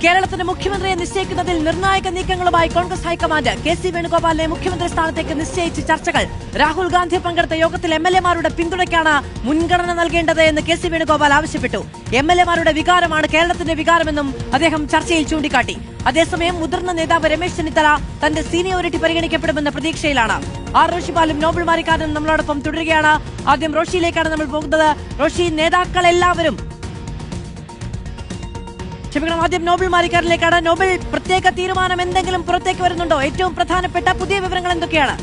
കേരളത്തിന്റെ മുഖ്യമന്ത്രിയെ നിശ്ചയിക്കുന്നതിൽ നിർണായക നീക്കങ്ങളുമായി കോൺഗ്രസ് ഹൈക്കമാൻഡ്. കെ.സി. വേണുഗോപാലിനെ മുഖ്യമന്ത്രി സ്ഥാനത്തേക്ക് നിശ്ചയിച്ച് ചർച്ചകൾ. രാഹുൽ ഗാന്ധി പങ്കെടുത്ത യോഗത്തിൽ എംഎൽഎമാരുടെ പിന്തുണയ്ക്കാണ് മുൻഗണന നൽകേണ്ടത് എന്ന് കെ.സി. വേണുഗോപാൽ ആവശ്യപ്പെട്ടു. എംഎൽഎമാരുടെ വികാരമാണ് കേരളത്തിന്റെ വികാരമെന്നും അദ്ദേഹം ചർച്ചയിൽ ചൂണ്ടിക്കാട്ടി. അതേസമയം മുതിർന്ന നേതാവ് രമേശ് ചെന്നിത്തല തന്റെ സീനിയോറിറ്റി പരിഗണിക്കപ്പെടുമെന്ന പ്രതീക്ഷയിലാണ്. ആർ റോഷിപാലും നോബൽ മാരിക്കാരനും നമ്മളോടൊപ്പം തുടരുകയാണ്. ആദ്യം റോഷിയിലേക്കാണ് നമ്മൾ പോകുന്നത്. റോഷി, നേതാക്കളെല്ലാവരും ആദ്യം നോബൽ മാരിക്കാരിലേക്കാണ്. നോബൽ, പ്രത്യേക തീരുമാനം എന്തെങ്കിലും പുറത്തേക്ക് വരുന്നുണ്ടോ? ഏറ്റവും പ്രധാനപ്പെട്ട പുതിയ വിവരങ്ങൾ എന്തൊക്കെയാണ്?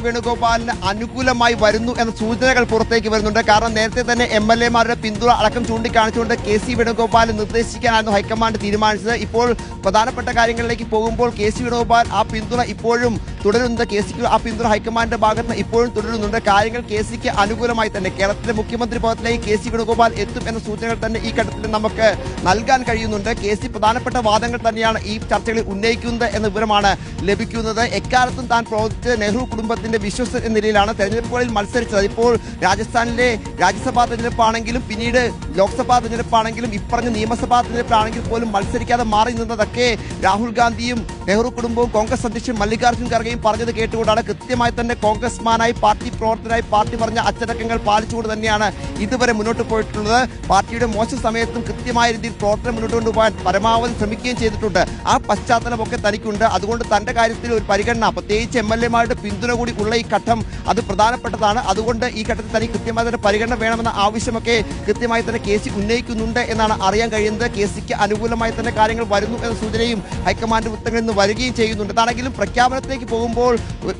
വേണുഗോപാലിന് അനുകൂലമായി വരുന്നു എന്ന സൂചനകൾ പുറത്തേക്ക് വരുന്നുണ്ട്. കാരണം നേരത്തെ തന്നെ എംഎൽഎമാരുടെ പിന്തുണ അടക്കം ചൂണ്ടിക്കാണിച്ചുകൊണ്ട് കെ.സി. വേണുഗോപാൽ നിർദ്ദേശിക്കാനായിരുന്നു ഹൈക്കമാൻഡ് തീരുമാനിച്ചത്. ഇപ്പോൾ പ്രധാനപ്പെട്ട കാര്യങ്ങളിലേക്ക് പോകുമ്പോൾ കെ.സി. വേണുഗോപാൽ ആ പിന്തുണ ഇപ്പോഴും തുടരുന്നത്. കെ.സിക്ക് ആ പിന്തുണ ഹൈക്കമാൻഡിന്റെ ഭാഗത്ത് ഇപ്പോഴും തുടരുന്നുണ്ട്. കാര്യങ്ങൾ കെ.സിക്ക് അനുകൂലമായി തന്നെ കേരളത്തിലെ മുഖ്യമന്ത്രി പദത്തിലേക്ക് കെ.സി. വേണുഗോപാൽ എത്തും എന്ന സൂചനകൾ തന്നെ ഈ ഘട്ടത്തിൽ നമുക്ക് നൽകാൻ കഴിയുന്നുണ്ട്. കെ.സി പ്രധാനപ്പെട്ട വാദങ്ങൾ തന്നെയാണ് ഈ ചർച്ചകളിൽ ഉന്നയിക്കുന്നത് എന്ന വിവരമാണ് ലഭിക്കുന്നത്. എക്കാലത്തും താൻ പ്രവർത്തിച്ച നെഹ്റു കുടുംബത്തിന്റെ വിശ്വസ്തൻ എന്ന നിലയിലാണ് തെരഞ്ഞെടുപ്പുകളിൽ മത്സരിച്ചത്. ഇപ്പോൾ രാജസ്ഥാനിലെ രാജ്യസഭാ തെരഞ്ഞെടുപ്പാണെങ്കിലും പിന്നീട് ലോക്സഭാ തെരഞ്ഞെടുപ്പാണെങ്കിലും ഇപ്പറഞ്ഞ നിയമസഭാ തെരഞ്ഞെടുപ്പാണെങ്കിൽ പോലും മത്സരിക്കാതെ മാറി നിന്നതൊക്കെ രാഹുൽ ഗാന്ധിയും നെഹ്റു കുടുംബവും കോൺഗ്രസ് അധ്യക്ഷൻ മല്ലികാർജ്ജുൻ ഖർഗെയും പറഞ്ഞത് കേട്ടുകൊണ്ടാണ്. കൃത്യമായി തന്നെ കോൺഗ്രസ്മാനായി പാർട്ടി പ്രവർത്തകരായി പാർട്ടി പറഞ്ഞ അച്ചടക്കങ്ങൾ പാലിച്ചുകൊണ്ട് തന്നെയാണ് ഇതുവരെ മുന്നോട്ട് പോയിട്ടുള്ളത്. പാർട്ടിയുടെ മോശം സമയത്തും കൃത്യമായ രീതിയിൽ പ്രവർത്തനം മുന്നോട്ട് കൊണ്ടുപോകാൻ പരമാവധി ശ്രമിക്കുകയും ചെയ്തിട്ടുണ്ട്. ആ പശ്ചാത്തലമൊക്കെ തനിക്കുണ്ട്. അതുകൊണ്ട് തന്റെ കാര്യത്തിൽ ഒരു പരിഗണന, പ്രത്യേകിച്ച് എംഎൽഎമാരുടെ പിന്തുണ കൂടി ഉള്ള ഈ ഘട്ടം അത് പ്രധാനപ്പെട്ടതാണ്. അതുകൊണ്ട് ഈ ഘട്ടത്തിൽ തനിക്ക് കൃത്യമായ തന്നെ പരിഗണന വേണമെന്ന ആവശ്യമൊക്കെ കൃത്യമായി തന്നെ കെ.സി ഉന്നയിക്കുന്നുണ്ട് എന്നാണ് അറിയാൻ കഴിയുന്നത്. കെ.സിക്ക് അനുകൂലമായി തന്നെ കാര്യങ്ങൾ വരുന്നു എന്ന സൂചനയും ഹൈക്കമാൻഡ് വൃത്തങ്ങളിൽ നിന്ന് വരികയും ചെയ്യുന്നുണ്ട്. അതാണെങ്കിലും പ്രഖ്യാപനത്തിലേക്ക് പോകുമ്പോൾ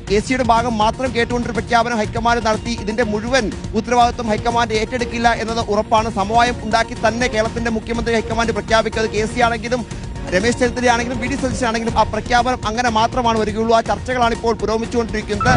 കെ.സിയുടെ ഭാഗം മാത്രം കേട്ടുകൊണ്ടൊരു പ്രഖ്യാപനം ഹൈക്കമാൻഡ് നടത്തി. ഇതിന്റെ മുഴുവൻ ഉത്തരവാദിത്വം ഹൈക്കമാൻഡ് ഏറ്റെടുക്കില്ല എന്നത് ഉറപ്പാണ്. സമവായം ഉണ്ടാക്കി തന്നെ കേരളത്തിന്റെ മുഖ്യമന്ത്രി ഹൈക്കമാൻഡ് പ്രഖ്യാപിക്കുന്നത്. കെ.സി ആണെങ്കിലും രമേശ് ചെന്നിത്തലയാണെങ്കിലും വി ഡി സതീശനാണെങ്കിലും ആ പ്രഖ്യാപനം അങ്ങനെ മാത്രമാണ് വരികയുള്ളൂ. ആ ചർച്ചകളാണ് ഇപ്പോൾ പുരോഗമിച്ചുകൊണ്ടിരിക്കുന്നത്.